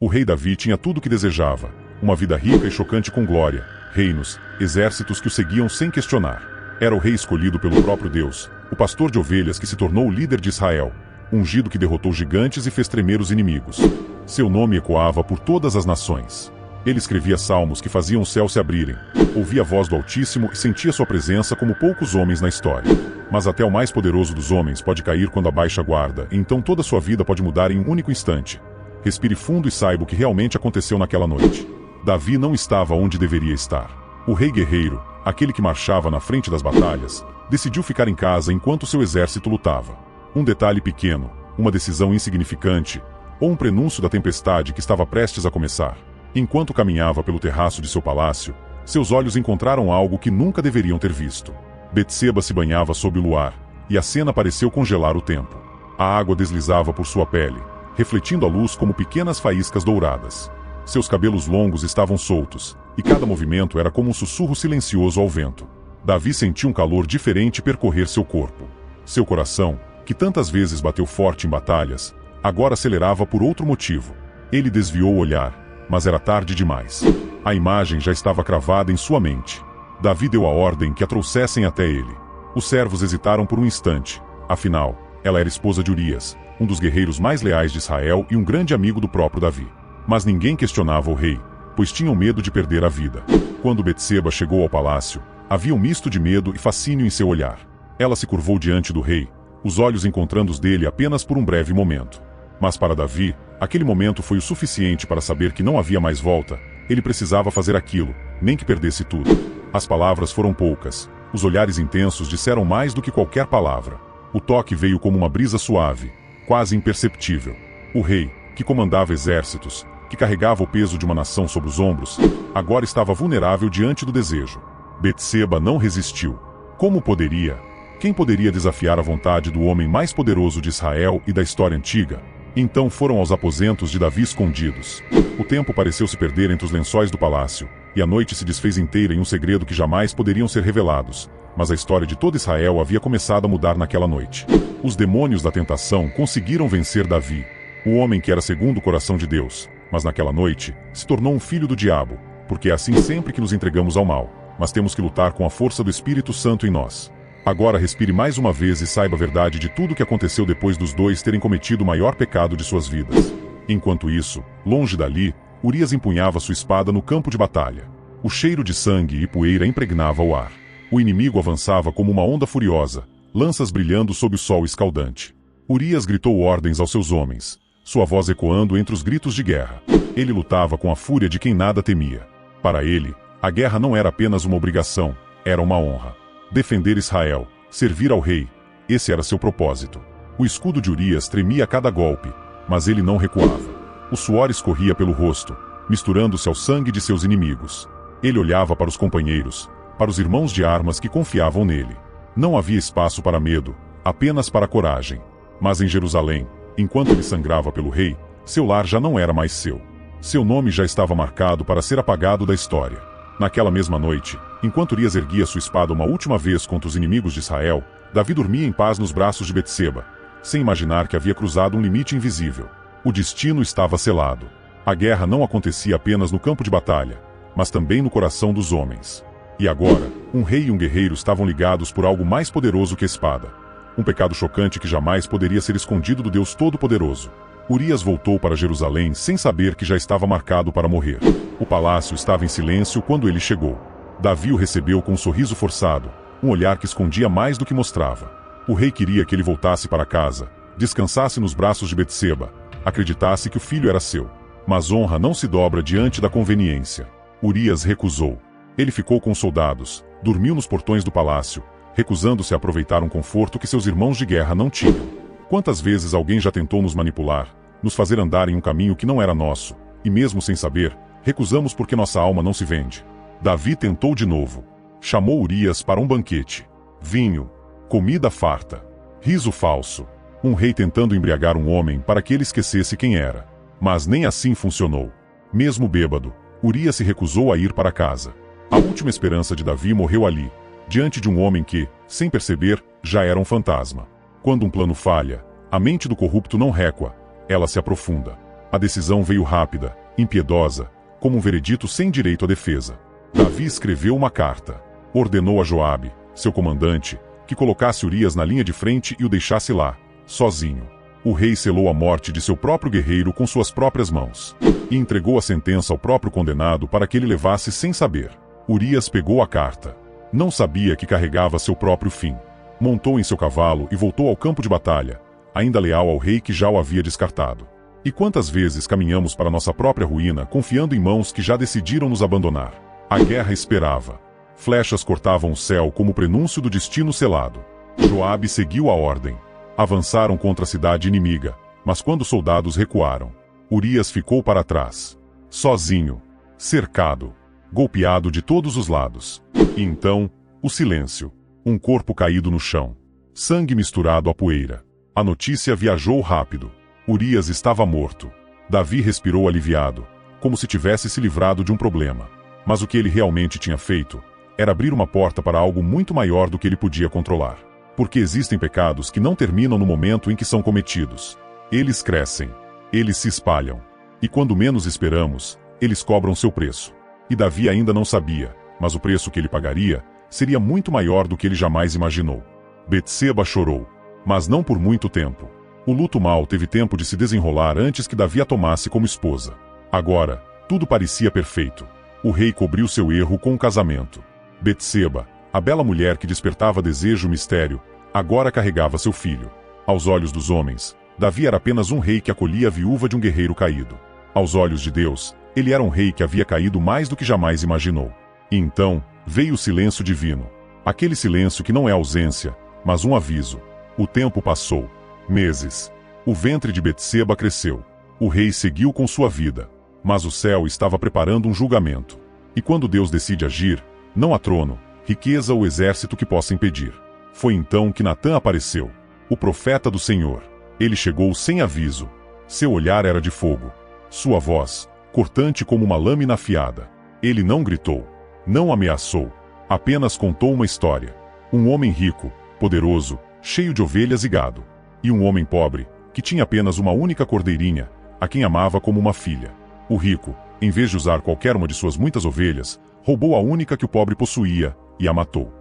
O rei Davi tinha tudo o que desejava: uma vida rica e chocante com glória, reinos, exércitos que o seguiam sem questionar. Era o rei escolhido pelo próprio Deus, o pastor de ovelhas que se tornou o líder de Israel, ungido que derrotou gigantes e fez tremer os inimigos. Seu nome ecoava por todas as nações. Ele escrevia salmos que faziam o céu se abrirem, ouvia a voz do Altíssimo e sentia sua presença como poucos homens na história. Mas até o mais poderoso dos homens pode cair quando abaixa a guarda, e então toda sua vida pode mudar em um único instante. Respire fundo e saiba o que realmente aconteceu naquela noite. Davi não estava onde deveria estar. O rei guerreiro, aquele que marchava na frente das batalhas, decidiu ficar em casa enquanto seu exército lutava. Um detalhe pequeno, uma decisão insignificante, ou um prenúncio da tempestade que estava prestes a começar. Enquanto caminhava pelo terraço de seu palácio, seus olhos encontraram algo que nunca deveriam ter visto. Betseba se banhava sob o luar, e a cena pareceu congelar o tempo. A água deslizava por sua pele, refletindo a luz como pequenas faíscas douradas. Seus cabelos longos estavam soltos, e cada movimento era como um sussurro silencioso ao vento. Davi sentiu um calor diferente percorrer seu corpo. Seu coração, que tantas vezes bateu forte em batalhas, agora acelerava por outro motivo. Ele desviou o olhar, mas era tarde demais. A imagem já estava cravada em sua mente. Davi deu a ordem que a trouxessem até ele. Os servos hesitaram por um instante. Afinal, ela era esposa de Urias, um dos guerreiros mais leais de Israel e um grande amigo do próprio Davi. Mas ninguém questionava o rei, pois tinham medo de perder a vida. Quando Betseba chegou ao palácio, havia um misto de medo e fascínio em seu olhar. Ela se curvou diante do rei, os olhos encontrando os dele apenas por um breve momento. Mas para Davi, aquele momento foi o suficiente para saber que não havia mais volta. Ele precisava fazer aquilo, nem que perdesse tudo. As palavras foram poucas. Os olhares intensos disseram mais do que qualquer palavra. O toque veio como uma brisa suave, quase imperceptível. O rei, que comandava exércitos, que carregava o peso de uma nação sobre os ombros, agora estava vulnerável diante do desejo. Betseba não resistiu. Como poderia? Quem poderia desafiar a vontade do homem mais poderoso de Israel e da história antiga? Então foram aos aposentos de Davi escondidos. O tempo pareceu se perder entre os lençóis do palácio, e a noite se desfez inteira em um segredo que jamais poderiam ser revelados. Mas a história de todo Israel havia começado a mudar naquela noite. Os demônios da tentação conseguiram vencer Davi, o homem que era segundo o coração de Deus, mas naquela noite se tornou um filho do diabo, porque é assim sempre que nos entregamos ao mal, mas temos que lutar com a força do Espírito Santo em nós. Agora respire mais uma vez e saiba a verdade de tudo o que aconteceu depois dos dois terem cometido o maior pecado de suas vidas. Enquanto isso, longe dali, Urias empunhava sua espada no campo de batalha. O cheiro de sangue e poeira impregnava o ar. O inimigo avançava como uma onda furiosa, lanças brilhando sob o sol escaldante. Urias gritou ordens aos seus homens, sua voz ecoando entre os gritos de guerra. Ele lutava com a fúria de quem nada temia. Para ele, a guerra não era apenas uma obrigação, era uma honra. Defender Israel, servir ao rei, esse era seu propósito. O escudo de Urias tremia a cada golpe, mas ele não recuava. O suor escorria pelo rosto, misturando-se ao sangue de seus inimigos. Ele olhava para os companheiros, para os irmãos de armas que confiavam nele. Não havia espaço para medo, apenas para coragem. Mas em Jerusalém, enquanto ele sangrava pelo rei, seu lar já não era mais seu. Seu nome já estava marcado para ser apagado da história. Naquela mesma noite, enquanto Urias erguia sua espada uma última vez contra os inimigos de Israel, Davi dormia em paz nos braços de Betseba, sem imaginar que havia cruzado um limite invisível. O destino estava selado. A guerra não acontecia apenas no campo de batalha, mas também no coração dos homens. E agora, um rei e um guerreiro estavam ligados por algo mais poderoso que a espada. Um pecado chocante que jamais poderia ser escondido do Deus Todo-Poderoso. Urias voltou para Jerusalém sem saber que já estava marcado para morrer. O palácio estava em silêncio quando ele chegou. Davi o recebeu com um sorriso forçado, um olhar que escondia mais do que mostrava. O rei queria que ele voltasse para casa, descansasse nos braços de Betseba, acreditasse que o filho era seu. Mas honra não se dobra diante da conveniência. Urias recusou. Ele ficou com os soldados, dormiu nos portões do palácio, recusando-se a aproveitar um conforto que seus irmãos de guerra não tinham. Quantas vezes alguém já tentou nos manipular, nos fazer andar em um caminho que não era nosso, e mesmo sem saber, recusamos porque nossa alma não se vende. Davi tentou de novo. Chamou Urias para um banquete. Vinho, comida farta, riso falso. Um rei tentando embriagar um homem para que ele esquecesse quem era. Mas nem assim funcionou. Mesmo bêbado, Urias se recusou a ir para casa. A última esperança de Davi morreu ali, diante de um homem que, sem perceber, já era um fantasma. Quando um plano falha, a mente do corrupto não recua, ela se aprofunda. A decisão veio rápida, impiedosa, como um veredito sem direito à defesa. Davi escreveu uma carta. Ordenou a Joabe, seu comandante, que colocasse Urias na linha de frente e o deixasse lá, sozinho. O rei selou a morte de seu próprio guerreiro com suas próprias mãos. E entregou a sentença ao próprio condenado para que ele levasse sem saber. Urias pegou a carta. Não sabia que carregava seu próprio fim. Montou em seu cavalo e voltou ao campo de batalha, ainda leal ao rei que já o havia descartado. E quantas vezes caminhamos para nossa própria ruína, confiando em mãos que já decidiram nos abandonar? A guerra esperava. Flechas cortavam o céu como prenúncio do destino selado. Joabe seguiu a ordem. Avançaram contra a cidade inimiga, mas quando os soldados recuaram, Urias ficou para trás. Sozinho. Cercado. Golpeado de todos os lados. E então, o silêncio. Um corpo caído no chão. Sangue misturado à poeira. A notícia viajou rápido. Urias estava morto. Davi respirou aliviado, como se tivesse se livrado de um problema. Mas o que ele realmente tinha feito era abrir uma porta para algo muito maior do que ele podia controlar. Porque existem pecados que não terminam no momento em que são cometidos. Eles crescem. Eles se espalham. E quando menos esperamos, eles cobram seu preço. E Davi ainda não sabia, mas o preço que ele pagaria seria muito maior do que ele jamais imaginou. Betseba chorou, mas não por muito tempo. O luto mau teve tempo de se desenrolar antes que Davi a tomasse como esposa. Agora, tudo parecia perfeito. O rei cobriu seu erro com um casamento. Betseba, a bela mulher que despertava desejo e mistério, agora carregava seu filho. Aos olhos dos homens, Davi era apenas um rei que acolhia a viúva de um guerreiro caído. Aos olhos de Deus, ele era um rei que havia caído mais do que jamais imaginou. E então, veio o silêncio divino. Aquele silêncio que não é ausência, mas um aviso. O tempo passou. Meses. O ventre de Betseba cresceu. O rei seguiu com sua vida. Mas o céu estava preparando um julgamento. E quando Deus decide agir, não há trono, riqueza ou exército que possa impedir. Foi então que Natã apareceu. O profeta do Senhor. Ele chegou sem aviso. Seu olhar era de fogo. Sua voz, cortante como uma lâmina afiada. Ele não gritou. Não ameaçou. Apenas contou uma história. Um homem rico, poderoso, cheio de ovelhas e gado. E um homem pobre, que tinha apenas uma única cordeirinha, a quem amava como uma filha. O rico, em vez de usar qualquer uma de suas muitas ovelhas, roubou a única que o pobre possuía, e a matou.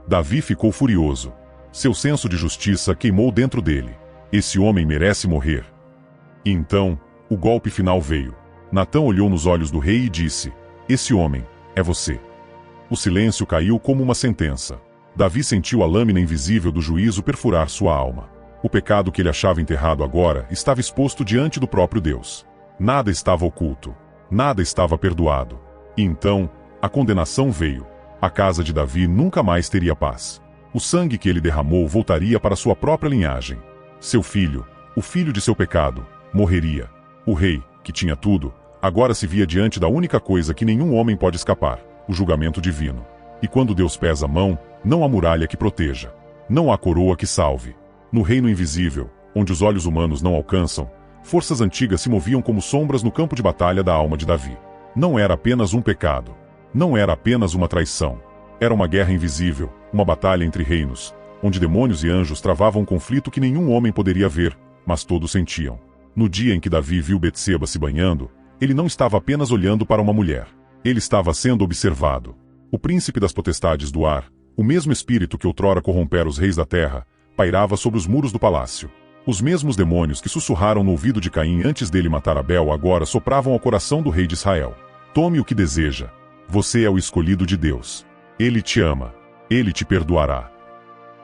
Davi ficou furioso. Seu senso de justiça queimou dentro dele. Esse homem merece morrer. E então, o golpe final veio. Natã olhou nos olhos do rei e disse: Esse homem, é você. O silêncio caiu como uma sentença. Davi sentiu a lâmina invisível do juízo perfurar sua alma. O pecado que ele achava enterrado agora estava exposto diante do próprio Deus. Nada estava oculto. Nada estava perdoado. E então, a condenação veio. A casa de Davi nunca mais teria paz. O sangue que ele derramou voltaria para sua própria linhagem. Seu filho, o filho de seu pecado, morreria. O rei, que tinha tudo, agora se via diante da única coisa que nenhum homem pode escapar: o julgamento divino. E quando Deus pesa a mão, não há muralha que proteja. Não há coroa que salve. No reino invisível, onde os olhos humanos não alcançam, forças antigas se moviam como sombras no campo de batalha da alma de Davi. Não era apenas um pecado. Não era apenas uma traição. Era uma guerra invisível, uma batalha entre reinos, onde demônios e anjos travavam um conflito que nenhum homem poderia ver, mas todos sentiam. No dia em que Davi viu Betseba se banhando, ele não estava apenas olhando para uma mulher. Ele estava sendo observado. O príncipe das potestades do ar, o mesmo espírito que outrora corrompera os reis da terra, pairava sobre os muros do palácio. Os mesmos demônios que sussurraram no ouvido de Caim antes dele matar Abel agora sopravam ao coração do rei de Israel. Tome o que deseja. Você é o escolhido de Deus. Ele te ama. Ele te perdoará.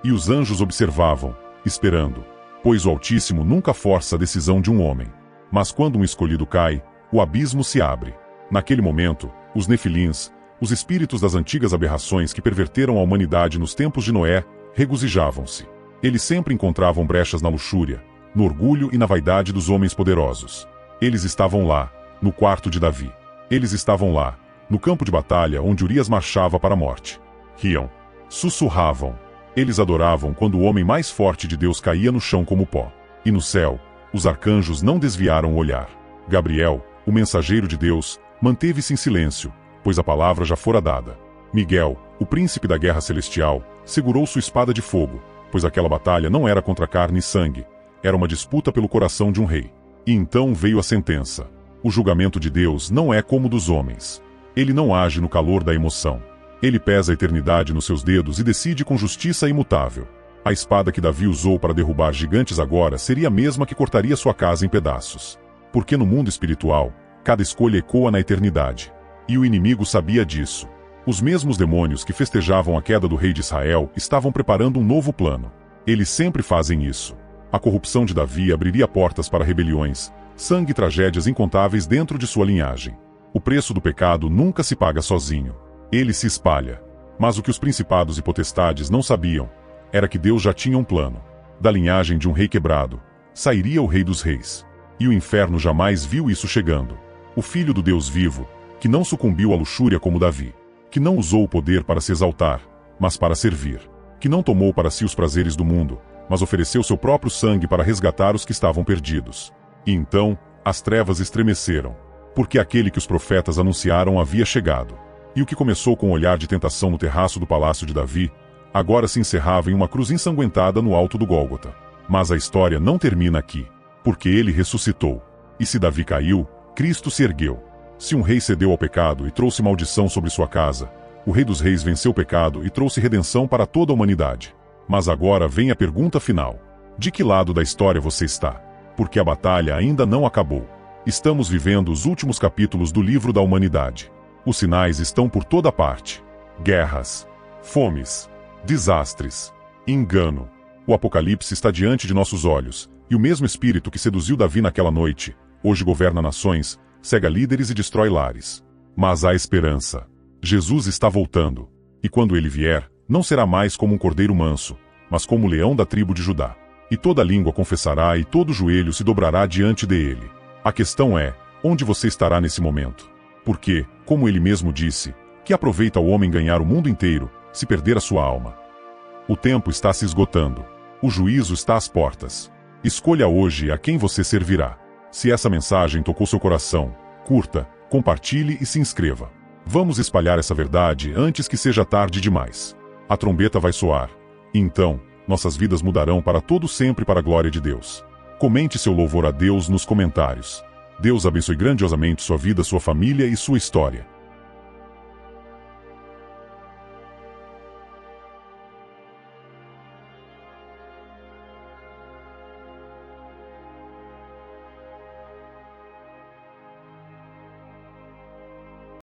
E os anjos observavam, esperando, pois o Altíssimo nunca força a decisão de um homem. Mas quando um escolhido cai, o abismo se abre. Naquele momento, os Nefilins, os espíritos das antigas aberrações que perverteram a humanidade nos tempos de Noé, regozijavam-se. Eles sempre encontravam brechas na luxúria, no orgulho e na vaidade dos homens poderosos. Eles estavam lá, no quarto de Davi. Eles estavam lá, no campo de batalha onde Urias marchava para a morte. Riam. Sussurravam. Eles adoravam quando o homem mais forte de Deus caía no chão como pó. E no céu, os arcanjos não desviaram o olhar. Gabriel, o mensageiro de Deus, manteve-se em silêncio, pois a palavra já fora dada. Miguel, o príncipe da guerra celestial, segurou sua espada de fogo, pois aquela batalha não era contra carne e sangue, era uma disputa pelo coração de um rei. E então veio a sentença. O julgamento de Deus não é como o dos homens. Ele não age no calor da emoção. Ele pesa a eternidade nos seus dedos e decide com justiça imutável. A espada que Davi usou para derrubar gigantes agora seria a mesma que cortaria sua casa em pedaços. Porque no mundo espiritual, cada escolha ecoa na eternidade. E o inimigo sabia disso. Os mesmos demônios que festejavam a queda do rei de Israel estavam preparando um novo plano. Eles sempre fazem isso. A corrupção de Davi abriria portas para rebeliões, sangue e tragédias incontáveis dentro de sua linhagem. O preço do pecado nunca se paga sozinho. Ele se espalha. Mas o que os principados e potestades não sabiam era que Deus já tinha um plano. Da linhagem de um rei quebrado, sairia o Rei dos Reis. E o inferno jamais viu isso chegando. O Filho do Deus vivo, que não sucumbiu à luxúria como Davi, que não usou o poder para se exaltar, mas para servir, que não tomou para si os prazeres do mundo, mas ofereceu seu próprio sangue para resgatar os que estavam perdidos. E então, as trevas estremeceram, porque aquele que os profetas anunciaram havia chegado. E o que começou com um olhar de tentação no terraço do palácio de Davi, agora se encerrava em uma cruz ensanguentada no alto do Gólgota. Mas a história não termina aqui, porque ele ressuscitou. E se Davi caiu, Cristo se ergueu. Se um rei cedeu ao pecado e trouxe maldição sobre sua casa, o Rei dos Reis venceu o pecado e trouxe redenção para toda a humanidade. Mas agora vem a pergunta final. De que lado da história você está? Porque a batalha ainda não acabou. Estamos vivendo os últimos capítulos do livro da humanidade. Os sinais estão por toda parte. Guerras, fomes, desastres, engano. O apocalipse está diante de nossos olhos, e o mesmo espírito que seduziu Davi naquela noite, hoje governa nações, cega líderes e destrói lares. Mas há esperança. Jesus está voltando. E quando ele vier, não será mais como um cordeiro manso, mas como o leão da tribo de Judá. E toda língua confessará e todo joelho se dobrará diante dele. A questão é, onde você estará nesse momento? Porque, como ele mesmo disse, que aproveita o homem ganhar o mundo inteiro, se perder a sua alma? O tempo está se esgotando. O juízo está às portas. Escolha hoje a quem você servirá. Se essa mensagem tocou seu coração, curta, compartilhe e se inscreva. Vamos espalhar essa verdade antes que seja tarde demais. A trombeta vai soar. E então, nossas vidas mudarão para todo sempre para a glória de Deus. Comente seu louvor a Deus nos comentários. Deus abençoe grandiosamente sua vida, sua família e sua história.